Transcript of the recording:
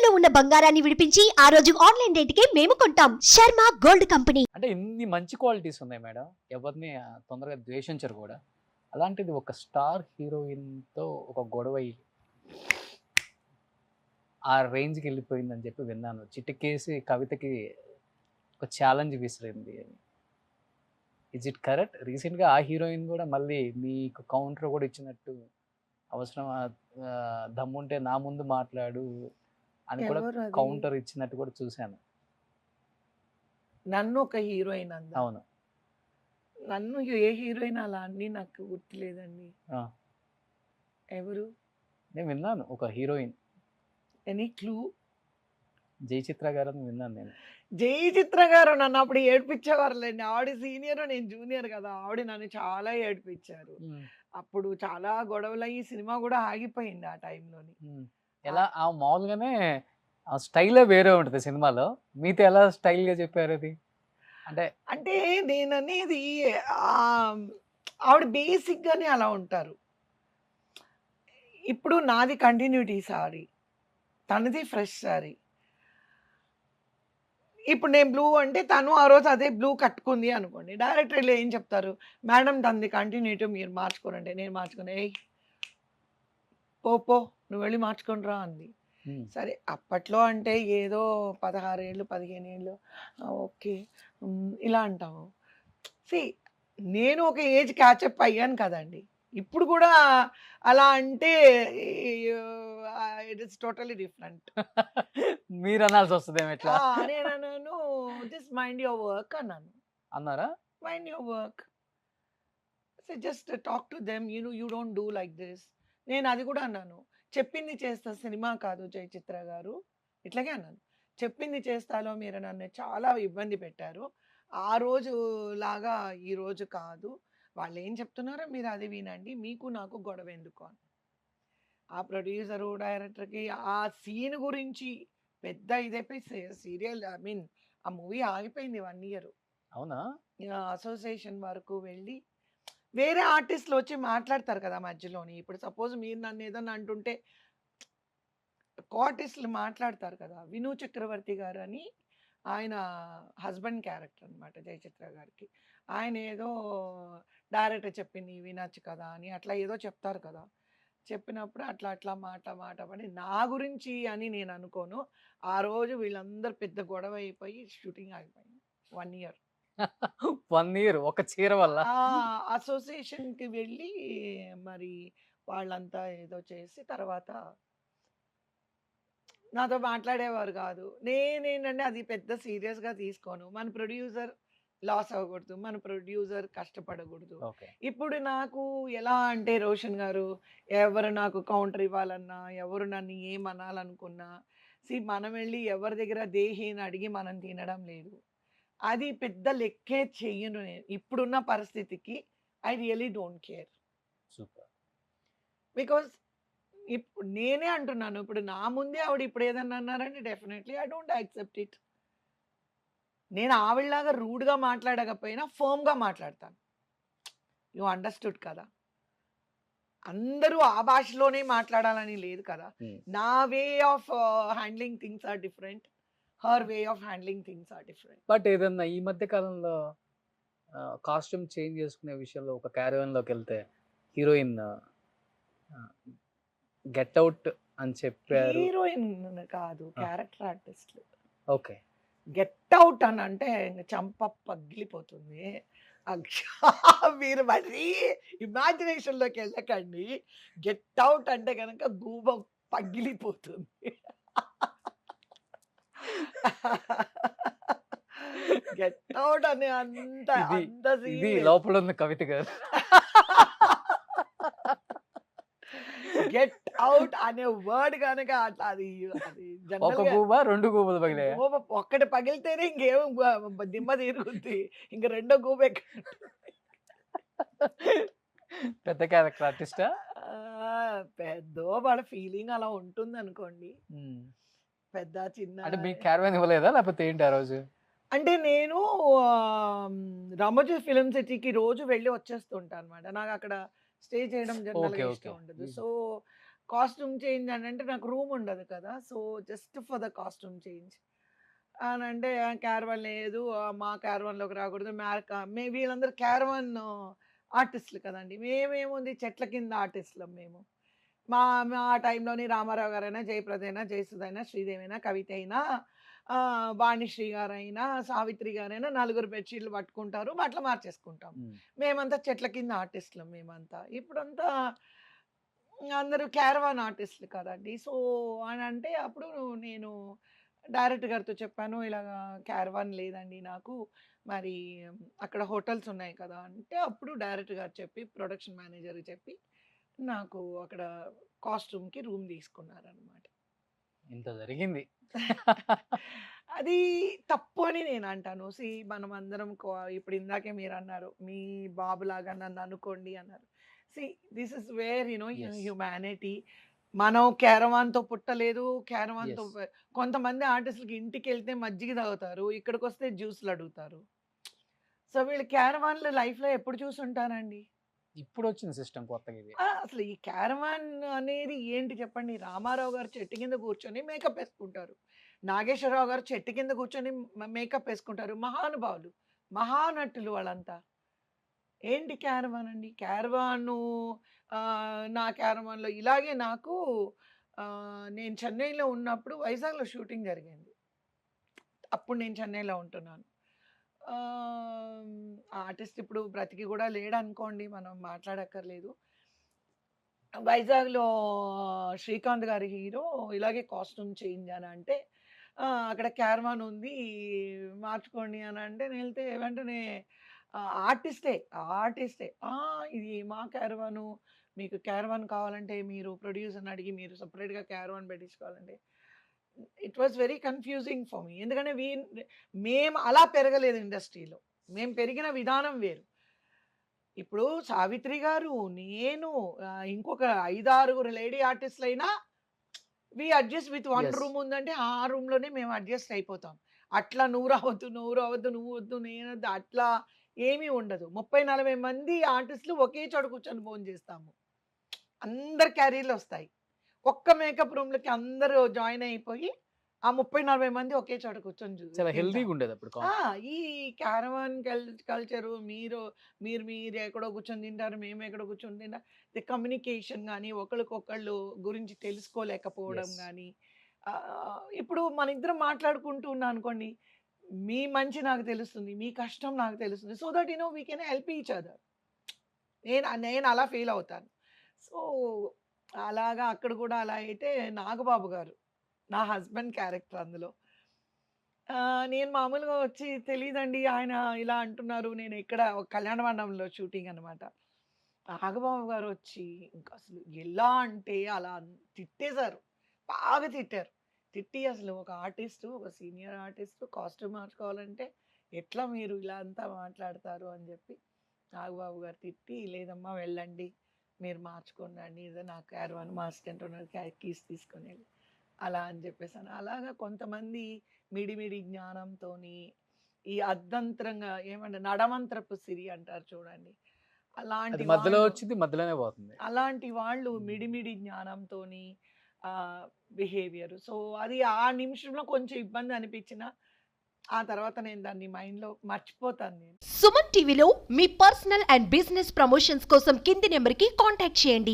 ఇంట్లో ఉన్న బంగారాన్ని విడిపించి ఆ రోజు ఆన్లైన్ రేటుకే మేము కొంటాం. Sharma gold company. అంటే ఇన్ని మంచి క్వాలిటీస్ ఉన్నాయి మేడం. ఎవరిని తొందరగా ద్వేషించరు కూడా. అలాంటిది ఒక స్టార్ హీరోయిన్‌తో ఒక గొడవయి ఆ రేంజ్‌కి వెళ్ళిపోయిందని చెప్పి విన్నాను. చిటికేసి కవితకి ఒక ఛాలెంజ్ విసిరింది అని. Is it correct? రీసెంట్‌గా ఆ హీరోయిన్ కూడా మళ్ళీ మీకు కౌంటర్ కూడా ఇచ్చినట్టు అవసరమా దమ్ముంటే నా ముందు మాట్లాడు అని కూడా ఎవరు అది? కౌంటర్ ఇచ్చినట్టు కూడా చూశాను. నన్ను ఒక హీరోయిన్ అందా? అవును. నన్ను ఏ హీరోయిన్ అలా అని నాకు గుర్తులేదండి. ఆ! ఎవరు? నేను విన్నాను ఒక హీరోయిన్ ఎనీ క్లూ? జయచిత్ర గారని విన్నాను నేను. జై చిత్ర గారు నన్ను అప్పుడు ఏడిపించేవారులేండి. ఆవిడ సీనియర్, నేను జూనియర్ కదా! ఆవిడ నన్ను చాలా ఏడిపించారు. అప్పుడు చాలా గొడవలయ్యి సినిమా కూడా ఆగిపోయింది ఆ టైంలోని. ఎలా మామూలుగానే ఆ స్టైలే వేరే ఉంటది సినిమాలో. మీతో ఎలా స్టైల్‌గా చెప్పారు అది? అంటే నేననేది ఆవిడ బేసిక్‌గానే అలా ఉంటారు. ఇప్పుడు నాది కంటిన్యూటీ సారీ. తనది ఫ్రెష్ సారీ. ఇప్పుడు నేను బ్లూ అంటే తను ఆ రోజు అదే బ్లూ కట్టుకుంది అనుకోండి. డైరెక్టర్‌లు ఏం చెప్తారు? మేడం తనది కంటిన్యూటీ మీరు మార్చుకోనంటే నేను మార్చుకోను. ఏయ్! పో నువ్వు వెళ్లి మార్చుకొని రా అంది. సరే అప్పట్లో అంటే ఏదో 16 ఏళ్ళు, 15 ఏళ్ళు ఓకే. ఇలా అంటాము. సీ నేను ఒక ఏజ్ క్యాచప్ అయ్యాను కదండీ! ఇప్పుడు కూడా అలా అంటే ఇట్ ఈస్ టోటల్లీ డిఫరెంట్. మీరు అనాల్సి వస్తదేమో ఇట్లా. నేనన్నాను జస్ట్ మైండ్ యువర్ వర్క్ అన్నాను. అన్నారా? Mind your work. So just talk to them you don't do like this. నేను అది కూడా అన్నాను. చెప్పింది చేస్తా సినిమా కాదు జయచిత్ర గారు. ఇట్లాగే అన్నాను. చెప్పింది చేస్తాలో మీరు నన్ను చాలా ఇబ్బంది పెట్టారు. ఆ రోజు లాగా ఈ రోజు కాదు. వాళ్ళు ఏం చెప్తున్నారో మీరు అది వినండి. మీకు నాకు గొడవ ఎందుకు అని. ఆ ప్రొడ్యూసరు, డైరెక్టర్‌కి ఆ సీన్ గురించి పెద్ద ఇదైపోయి సీరియల్ ఐ మీన్ ఆ మూవీ ఆగిపోయింది 1 ఇయర్. అవునా? అసోసియేషన్ వరకు వెళ్ళి వేరే ఆర్టిస్టులు వచ్చి మాట్లాడతారు కదా మధ్యలోని. ఇప్పుడు సపోజ్ మీరు నన్ను ఏదన్నా అంటుంటే ఆర్టిస్టులు మాట్లాడతారు కదా! విను చక్రవర్తి గారు అని ఆయన హస్బెండ్ క్యారెక్టర్ అనమాట జయచిత్ర గారికి. ఆయన ఏదో డైరెక్టర్ చెప్పింది వినొచ్చు కదా అని అట్లా ఏదో చెప్తారు కదా! చెప్పినప్పుడు అట్లా మాట పడి నా గురించి అని నేను అనుకోను. ఆ రోజు వీళ్ళందరూ పెద్ద గొడవ అయిపోయి షూటింగ్ ఆగిపోయింది 1 ఇయర్. 1 ఇయర్ ఒక చీర వల్ల. అసోసియేషన్‌కి వెళ్ళి మరి వాళ్ళంతా ఏదో చేసి తర్వాత నాతో మాట్లాడేవారు కాదు. నేనేంటంటే అది పెద్ద సీరియస్‌గా తీసుకోను. మన ప్రొడ్యూసర్ లాస్ అవ్వకూడదు. మన ప్రొడ్యూసర్ కష్టపడకూడదు. ఓకే. ఇప్పుడు నాకు ఎలా అంటే రోషన్ గారు ఎవరు నాకు కౌంటర్ ఇవ్వాలన్నా, ఎవరు నన్ను ఏమనాలనుకున్నా, మనం వెళ్ళి ఎవరి దగ్గర దేహీని అడిగి మనం తినడం లేదు. అది పెద్ద లెక్కే చెయ్యను నేను. ఇప్పుడున్న పరిస్థితికి I really don't care. Super. Because ఇప్పుడు నేనే అంటున్నాను. ఇప్పుడు నా ముందే ఆవిడ ఇప్పుడు ఏదన్నా అన్నారంటే definitely I don't accept it. నేను ఆవిడలాగా రూడ్‌గా మాట్లాడకపోయినా ఫర్మ్‌గా మాట్లాడతాను. యూ అండర్‌స్టూడ్ కదా! అందరూ ఆ భాషలోనే మాట్లాడాలని లేదు కదా! నా way of handling things are different. Her way of handling things are different. But ఏదన్నా ఈ మధ్య కాలంలో కాస్ట్యూమ్ చేంజ్ చేసుకునే విషయంలో ఒక క్యారవాన్‌లోకెళ్తే హీరోయిన్ గెట్ అవుట్ అని చెప్పారు. హీరోయిన్ కాదు క్యారెక్టర్ ఆర్టిస్ట్‌లు. ఓకే. గెట్ అవుట్ అని అంటే ఇంక చంప పగిలిపోతుంది. మీరు మరీ ఇమాజినేషన్‌లోకి వెళ్ళకండి. గెట్ అవుట్ అంటే గనక గూబ పగిలిపోతుంది. గెట్ అవుట్ అనే అంత ఇది లోపల ఉన్న కవిత గారు. గెట్ అవుట్ అనే వర్డ్ గనక అది ఒక గూబ 2 గూబలు పగిలాయా? ఒక్కటి పగిలితేనే ఇంకేం దిమ్మ తిరుగుద్ది. ఇంక రెండో గూబ పెద్ద క్యారెక్టర్ ఆర్టిస్టా? పెద్దో వాళ్ళ ఫీలింగ్ అలా ఉంటుంది అనుకోండి. పెద్ద చిన్న అంటే మీకు క్యారవాన్ ఇవ్వలేదా లేకపోతే ఏంటి ఆ రోజు? అంటే నేను రామోజీ ఫిల్మ్ సిటీకి రోజు వెళ్ళి వచ్చేస్తుంటా అనమాట. నాకు అక్కడ స్టే చేయడం జనరల్‌గా ఇష్టం ఉండదు. సో కాస్ట్యూమ్ చేంజ్ అని అంటే నాకు రూమ్ ఉండదు కదా! So, just for the costume change. అని అంటే క్యారవాన్ లేదు. మా క్యారవాన్‌లోకి రాకూడదు. వీళ్ళందరూ క్యారవాన్ ఆర్టిస్ట్‌లు కదండీ! మేమేముంది చెట్ల కింద ఆర్టిస్ట్‌లం మేము. మా మా టైంలోని రామారావు గారైనా, జయప్రదైనా, జయసుధైనా, శ్రీదేవైనా, కవిత అయినా, వాణిశ్రీ గారైనా, సావిత్రి గారైనా నలుగురు బెడ్‌షీట్‌లు పట్టుకుంటారు. బట్టలు మార్చేసుకుంటాం. హ్మ్. మేమంతా చెట్ల కింద ఆర్టిస్ట్‌లం మేమంతా. ఇప్పుడంతా అందరూ క్యారవాన్ ఆర్టిస్ట్‌లు కదండీ! సో, అనంటే అప్పుడు నేను డైరెక్టర్ గారితో చెప్పాను. ఇలాగా క్యారవాన్ లేదండి నాకు. మరి అక్కడ హోటల్స్ ఉన్నాయి కదా! అంటే అప్పుడు డైరెక్టర్ గారు చెప్పి, ప్రొడక్షన్ మేనేజర్‌కి చెప్పి నాకు అక్కడ కాస్ట్యూమ్‌కి రూమ్ తీసుకున్నారనమాట. ఇంత జరిగింది. అది తప్పు అని నేనంటాను. మనమందరం ఇప్పుడు ఇందాకే మీరన్నారు. మీ బాబులాగా నన్ననుకోండి అన్నారు. This is where yes. Humanity. మనం క్యారవాన్‌తో పుట్టలేదు. క్యారవాన్‌తో యెస్. కొంతమంది ఆర్టిస్ట్‌లకి ఇంటికెళ్తే మజ్జిగ తాగుతారు. ఇక్కడికొస్తే జ్యూస్‌లడుగుతారు. సో, వీళ్ళు క్యారవాన్‌లు లైఫ్‌లో ఎప్పుడు చూసుంటారండి? ఇప్పుడొచ్చిన సిస్టమ్ కొత్తగా ఇది. అసలు ఈ క్యారవాన్ అనేది ఏంటి చెప్పండి? రామారావు గారు చెట్టు కింద కూర్చొని మేకప్ ఏసుకుంటారు. నాగేశ్వరరావు గారు చెట్టు కింద కూర్చొని మేకప్ ఏసుకుంటారు. మహానుభావులు, మహానటులు వాళ్ళంతా. ఏంటి క్యారవాన్ అండి? క్యారవాను నా క్యారవాన్‌లో ఇలాగే నాకు నేను చెన్నైలో ఉన్నప్పుడు వైజాగ్‌లో షూటింగ్ జరిగింది. అప్పుడు నేను చెన్నైలో ఉంటున్నాను. ఆర్టిస్ట్ ఇప్పుడు బ్రతికి గూడా లేడనుకోండి. మనం మాట్లాడక్కర్లేదు. వైజాగ్‌లో శ్రీకాంత్ గారి హీరో ఇలాగే కాస్ట్యూమ్ చేంజ్ అని అంటే, అక్కడ క్యారవాన్ ఉంది మార్చుకోండి అని అంటే నేనెళ్తే వెంటనే ఆర్టిస్టే, ఆర్టిస్టే. ఇది మా క్యారవాను. మీకు క్యారవాన్ కావాలంటే మీరు ప్రొడ్యూసర్‌ని అడిగి మీరు సెపరేట్‌గా క్యారవాన్ పెట్టించుకోవాలంటే it was very confusing for me. ఎందుకంటే మేము అలా పెరగలేదు ఇండస్ట్రీలో. మేము పెరిగిన విధానం వేరు. ఇప్పుడు సావిత్రి గారు, నేను ఇంకొక 5, 6 లేడీ ఆర్టిస్ట్‌లైనా adjust with one yes. Room ఉందంటే ఆ రూమ్‌లోనే మేము అడ్జస్ట్ అయిపోతాం. అట్లా నువ్వు రావద్దు, నువ్వు రావద్దు, నువ్వు వద్దు, నేనొద్దు అట్లా ఏమీ ఉండదు. 30, 40 మంది ఆర్టిస్ట్‌లు ఒకే చోట కూర్చొని భోంచేస్తాము. అందరి క్యారియర్‌లొస్తాయి. ఒక్క మేకప్ రూమ్‌లకి అందరూ జాయిన్ అయిపోయి, ఆ 30, 40 మంది ఒకే చోట కూర్చొని చాలా తింటాం. హెల్తీగా ఉండేది అప్పుడు ఈ క్యారవాన్ కల్చరు మీరు ఎక్కడో కూర్చొని తింటారు. మేము ఎక్కడో కూర్చొని తింటాం. కమ్యూనికేషన్ గాని, ఒకళ్ళకొకళ్ళు గురించి తెలుసుకోలేకపోవడం యెస్. గాని, ఇప్పుడు మనిద్దరం మాట్లాడుకుంటూ ఉన్నాం అనుకోండి. మీ మంచి నాకు తెలుస్తుంది. మీ కష్టం నాకు తెలుస్తుంది. So that we can help each other. నేను అలా ఫీల్ అవుతాను. సో, అలాగా అక్కడ కూడా అలా అయితే నాగబాబు గారు, నా హస్బెండ్ క్యారెక్టర్ అందులో. నేను మామూలుగా వచ్చి తెలీదండి ఆయన ఇలా అంటున్నారు. నేను ఇక్కడ ఒక కళ్యాణ మండపంలో షూటింగ్ అనమాట. నాగబాబు గారొచ్చి ఇంకసలు ఎలా అంటే అలా తిట్టేశారు. బాగా తిట్టారు. తిట్టి అసలు ఒక ఆర్టిస్టు, ఒక సీనియర్ ఆర్టిస్టు కాస్ట్యూమ్ మార్చుకోవాలంటే ఎట్లా మీరు ఇలా అంతా మాట్లాడతారు అని చెప్పి నాగబాబు గారు తిట్టి, లేదమ్మా వెళ్ళండి. మీరు మార్చుకోండి. ఇదే నా క్యారవాన్ మా అసిస్టెంట్ ఉన్నారు కీస్ తీసుకొని వెళ్ళి అలా అని చెప్పేసాను. అలాగా కొంతమంది మిడిమిడి జ్ఞానంతోని ఈ అర్ధంతరంగా ఏమంటారు నడమంత్రపు సిరి అంటారు చూడండి. అది అలాంటి మధ్యలో వాళ్ళు వచ్చింది, మధ్యలోనే పోతుంది. అలాంటి వాళ్ళు హ్మ్. మిడిమిడి జ్ఞానంతోని బిహేవియర్. సో, అది ఆ నిమిషంలో కొంచెం ఇబ్బంది అనిపించినా, ఆ తర్వాత నేను దాన్ని మైండ్‌లో మర్చిపోతాను నేను. సుమన్ టీవీలో మీ పర్సనల్ అండ్ బిజినెస్ ప్రమోషన్స్ కోసం కింది నెంబర్కి కాంటాక్ట్ చేయండి.